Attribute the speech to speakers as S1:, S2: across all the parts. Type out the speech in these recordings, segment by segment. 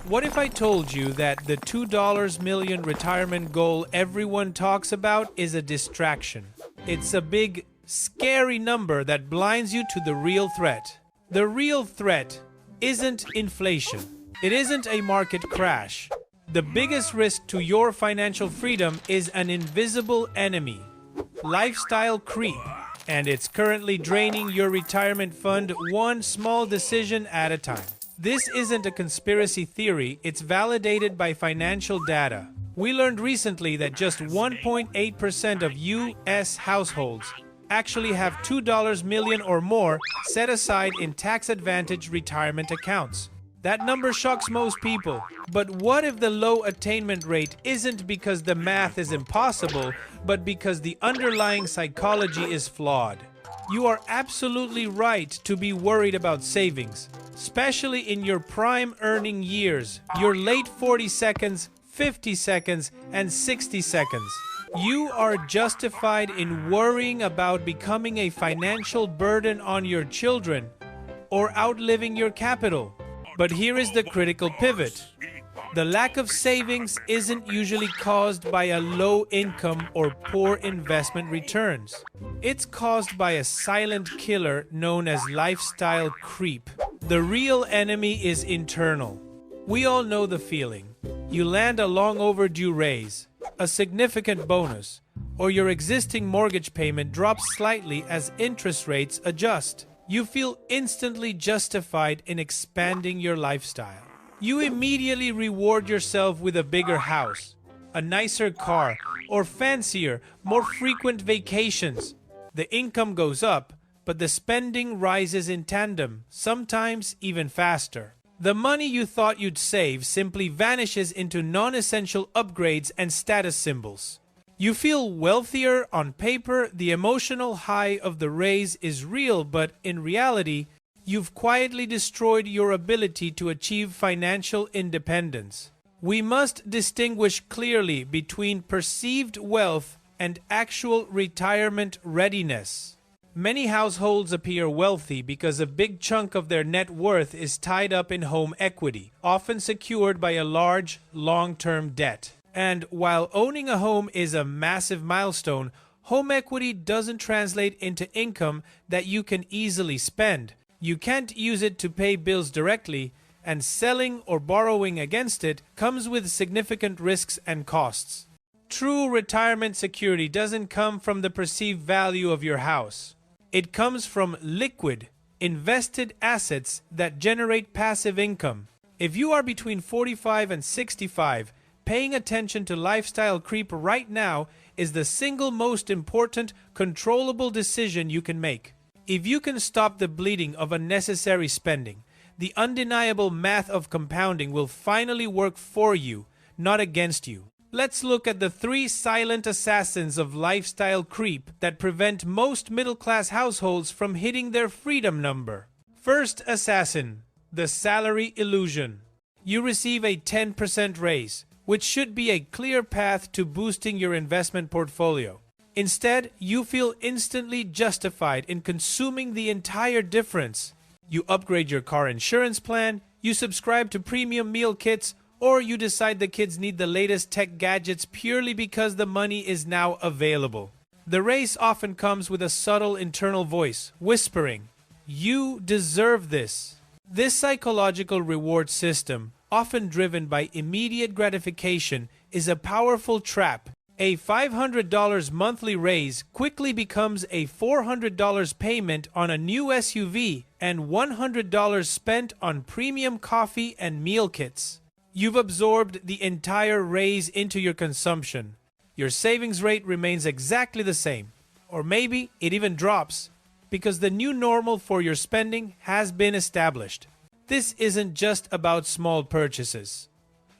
S1: What if I told you that the $2 million retirement goal everyone talks about is a distraction? It's a big, scary number that blinds you to the real threat. The real threat isn't inflation. It isn't a market crash. The biggest risk to your financial freedom is an invisible enemy, lifestyle creep, and it's currently draining your retirement fund one small decision at a time. This isn't a conspiracy theory, it's validated by financial data. We learned recently that just 1.8% of U.S. households actually have $2 million or more set aside in tax-advantaged retirement accounts. That number shocks most people. But what if the low attainment rate isn't because the math is impossible, but because the underlying psychology is flawed? You are absolutely right to be worried about savings, especially in your prime earning years, your late 40 seconds, 50 seconds, and 60 seconds. You are justified in worrying about becoming a financial burden on your children or outliving your capital. But here is the critical pivot. The lack of savings isn't usually caused by a low income or poor investment returns. It's caused by a silent killer known as lifestyle creep. The real enemy is internal. We all know the feeling. You land a long overdue raise, a significant bonus, or your existing mortgage payment drops slightly as interest rates adjust. You feel instantly justified in expanding your lifestyle. You immediately reward yourself with a bigger house, a nicer car, or fancier, more frequent vacations. The income goes up, but the spending rises in tandem, sometimes even faster. The money you thought you'd save simply vanishes into non-essential upgrades and status symbols. You feel wealthier on paper, the emotional high of the raise is real, but in reality, you've quietly destroyed your ability to achieve financial independence. We must distinguish clearly between perceived wealth and actual retirement readiness. Many households appear wealthy because a big chunk of their net worth is tied up in home equity, often secured by a large, long-term debt. And while owning a home is a massive milestone, home equity doesn't translate into income that you can easily spend. You can't use it to pay bills directly, and selling or borrowing against it comes with significant risks and costs. True retirement security doesn't come from the perceived value of your house. It comes from liquid, invested assets that generate passive income. If you are between 45 and 65, paying attention to lifestyle creep right now is the single most important, controllable decision you can make. If you can stop the bleeding of unnecessary spending, the undeniable math of compounding will finally work for you, not against you. Let's look at the 3 silent assassins of lifestyle creep that prevent most middle-class households from hitting their freedom number. First assassin, the salary illusion. You receive a 10% raise, which should be a clear path to boosting your investment portfolio. Instead, you feel instantly justified in consuming the entire difference. You upgrade your car insurance plan, you subscribe to premium meal kits, or you decide the kids need the latest tech gadgets purely because the money is now available. The race often comes with a subtle internal voice, whispering, "You deserve this." This psychological reward system, often driven by immediate gratification, is a powerful trap. A $500 monthly raise quickly becomes a $400 payment on a new SUV and $100 spent on premium coffee and meal kits. You've absorbed the entire raise into your consumption. Your savings rate remains exactly the same, or maybe it even drops, because the new normal for your spending has been established. This isn't just about small purchases.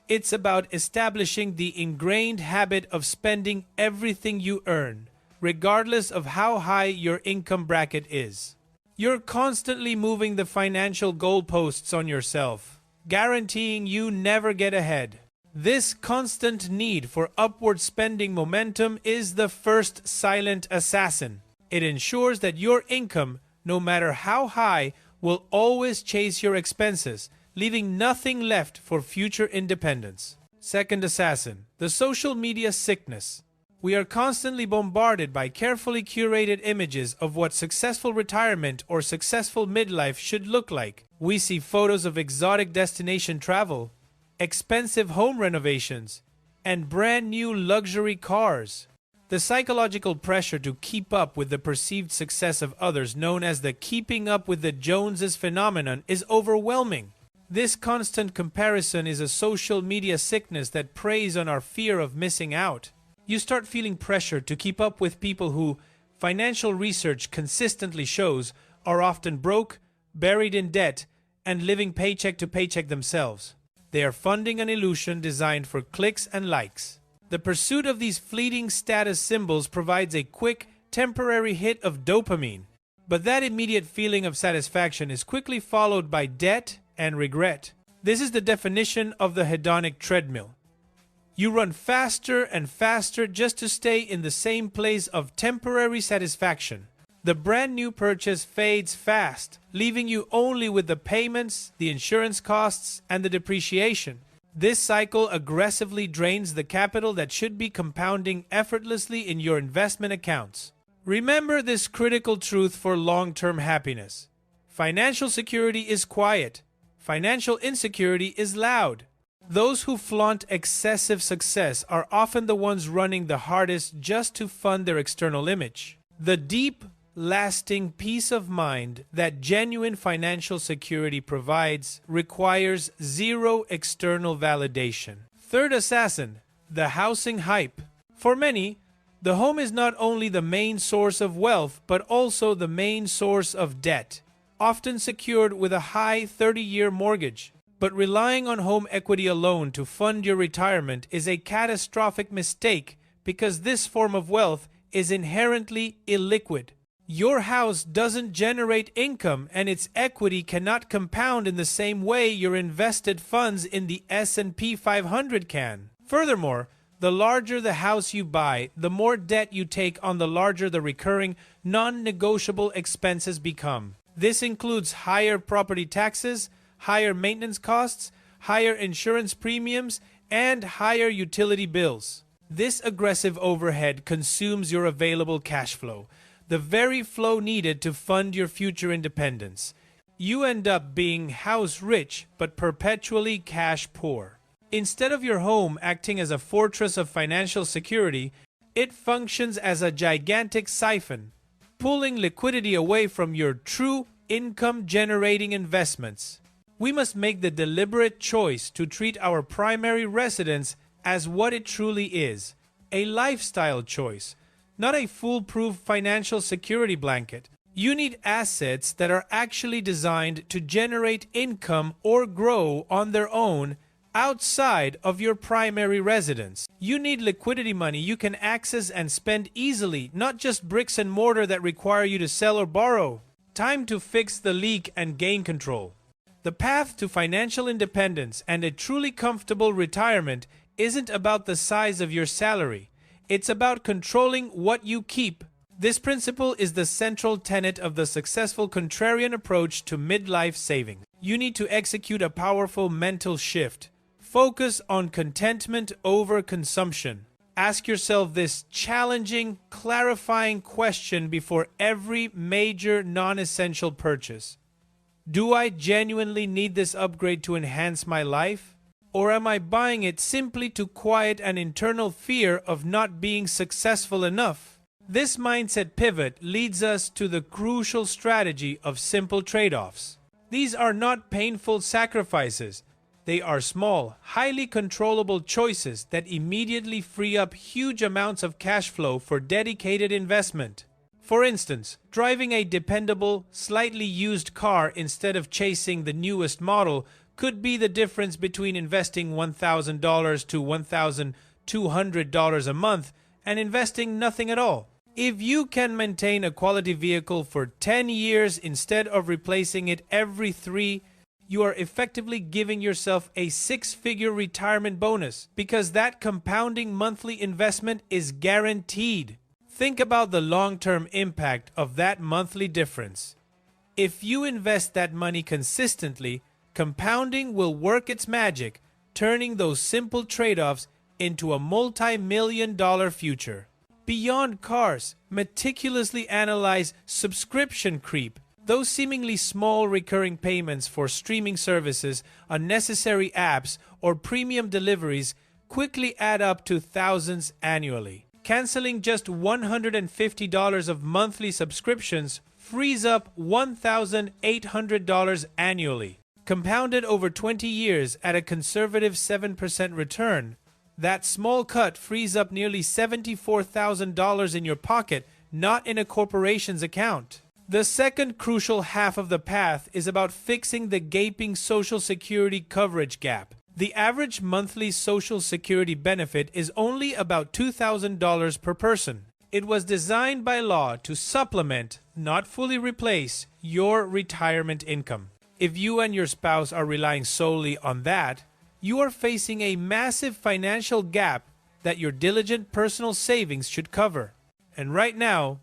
S1: It's about establishing the ingrained habit of spending everything you earn, regardless of how high your income bracket is. You're constantly moving the financial goalposts on yourself, guaranteeing you never get ahead. This constant need for upward spending momentum is the first silent assassin. It ensures that your income, no matter how high, will always chase your expenses, leaving nothing left for future independence. Second assassin, the social media sickness. We are constantly bombarded by carefully curated images of what successful retirement or successful midlife should look like. We see photos of exotic destination travel, expensive home renovations, and brand new luxury cars. The psychological pressure to keep up with the perceived success of others, known as the keeping up with the Joneses phenomenon, is overwhelming. This constant comparison is a social media sickness that preys on our fear of missing out. You start feeling pressure to keep up with people who, financial research consistently shows, are often broke, buried in debt, and living paycheck to paycheck themselves. They are funding an illusion designed for clicks and likes. The pursuit of these fleeting status symbols provides a quick, temporary hit of dopamine, but that immediate feeling of satisfaction is quickly followed by debt and regret. This is the definition of the hedonic treadmill. You run faster and faster just to stay in the same place of temporary satisfaction. The brand new purchase fades fast, leaving you only with the payments, the insurance costs, and the depreciation. This cycle aggressively drains the capital that should be compounding effortlessly in your investment accounts. Remember this critical truth for long-term happiness. Financial security is quiet. Financial insecurity is loud. Those who flaunt excessive success are often the ones running the hardest just to fund their external image. The deep, lasting peace of mind that genuine financial security provides requires zero external validation. Third assassin, the housing hype. For many, the home is not only the main source of wealth, but also the main source of debt, often secured with a high 30-year mortgage. But relying on home equity alone to fund your retirement is a catastrophic mistake because this form of wealth is inherently illiquid. Your house doesn't generate income and its equity cannot compound in the same way your invested funds in the S&P 500 can. Furthermore, the larger the house you buy, the more debt you take on, the larger the recurring, non-negotiable expenses become. This includes higher property taxes, higher maintenance costs, higher insurance premiums, and higher utility bills. This aggressive overhead consumes your available cash flow, the very flow needed to fund your future independence. You end up being house rich but perpetually cash poor. Instead of your home acting as a fortress of financial security, it functions as a gigantic siphon, pulling liquidity away from your true income-generating investments. We must make the deliberate choice to treat our primary residence as what it truly is, a lifestyle choice, not a foolproof financial security blanket. You need assets that are actually designed to generate income or grow on their own outside of your primary residence. You need liquidity money you can access and spend easily, not just bricks and mortar that require you to sell or borrow. Time to fix the leak and gain control. The path to financial independence and a truly comfortable retirement isn't about the size of your salary. It's about controlling what you keep. This principle is the central tenet of the successful contrarian approach to midlife saving. You need to execute a powerful mental shift. Focus on contentment over consumption. Ask yourself this challenging, clarifying question before every major non-essential purchase. Do I genuinely need this upgrade to enhance my life? Or am I buying it simply to quiet an internal fear of not being successful enough? This mindset pivot leads us to the crucial strategy of simple trade-offs. These are not painful sacrifices. They are small, highly controllable choices that immediately free up huge amounts of cash flow for dedicated investment. For instance, driving a dependable, slightly used car instead of chasing the newest model could be the difference between investing $1,000 to $1,200 a month and investing nothing at all. If you can maintain a quality vehicle for 10 years instead of replacing it every 3, you are effectively giving yourself a 6-figure retirement bonus because that compounding monthly investment is guaranteed. Think about the long-term impact of that monthly difference. If you invest that money consistently, Compounding will work its magic, turning those simple trade-offs into a multi-million-dollar future. Beyond cars, meticulously analyze subscription creep. Those seemingly small recurring payments for streaming services, unnecessary apps, or premium deliveries quickly add up to thousands annually. Canceling just $150 of monthly subscriptions frees up $1,800 annually. Compounded over 20 years at a conservative 7% return, that small cut frees up nearly $74,000 in your pocket, not in a corporation's account. The second crucial half of the path is about fixing the gaping Social Security coverage gap. The average monthly Social Security benefit is only about $2,000 per person. It was designed by law to supplement, not fully replace, your retirement income. If you and your spouse are relying solely on that, you are facing a massive financial gap that your diligent personal savings should cover. And right now,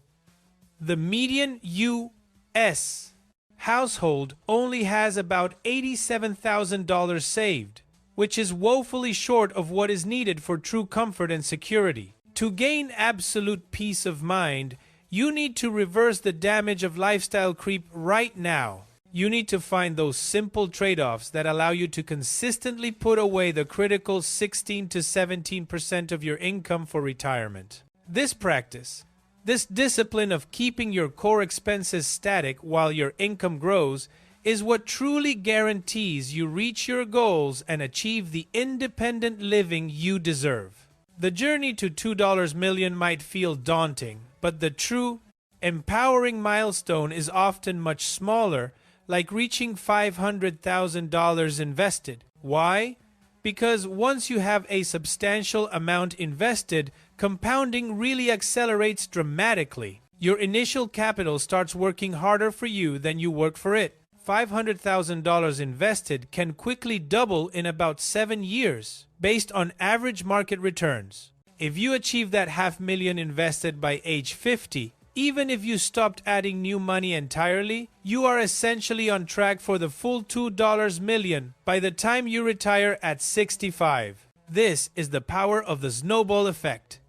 S1: the median U.S. household only has about $87,000 saved, which is woefully short of what is needed for true comfort and security. To gain absolute peace of mind, you need to reverse the damage of lifestyle creep right now. You need to find those simple trade-offs that allow you to consistently put away the critical 16 to 17% of your income for retirement. This practice, this discipline of keeping your core expenses static while your income grows, is what truly guarantees you reach your goals and achieve the independent living you deserve. The journey to $2 million might feel daunting, but the true, empowering milestone is often much smaller, like reaching $500,000 invested. Why? Because once you have a substantial amount invested, compounding really accelerates dramatically. Your initial capital starts working harder for you than you work for it. $500,000 invested can quickly double in about 7 years, based on average market returns. If you achieve that $500,000 invested by age 50, even if you stopped adding new money entirely, you are essentially on track for the full $2 million by the time you retire at 65. This is the power of the snowball effect.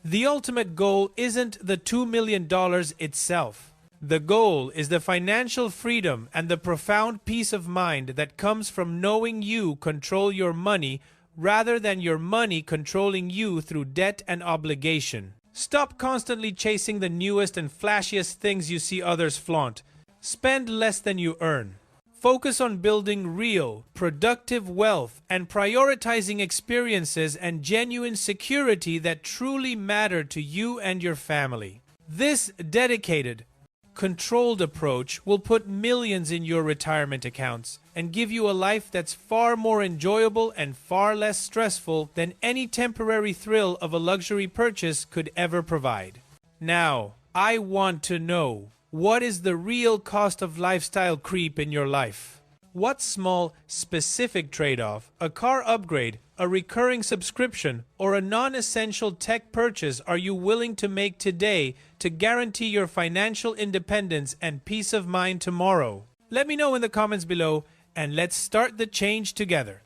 S1: The ultimate goal isn't the $2 million itself. The goal is the financial freedom and the profound peace of mind that comes from knowing you control your money rather than your money controlling you through debt and obligation. Stop constantly chasing the newest and flashiest things you see others flaunt. Spend less than you earn. Focus on building real, productive wealth and prioritizing experiences and genuine security that truly matter to you and your family. This dedicated, controlled approach will put millions in your retirement accounts and give you a life that's far more enjoyable and far less stressful than any temporary thrill of a luxury purchase could ever provide. Now, I want to know, what is the real cost of lifestyle creep in your life? What small, specific trade-off, a car upgrade, a recurring subscription, or a non-essential tech purchase are you willing to make today to guarantee your financial independence and peace of mind tomorrow? Let me know in the comments below, and let's start the change together.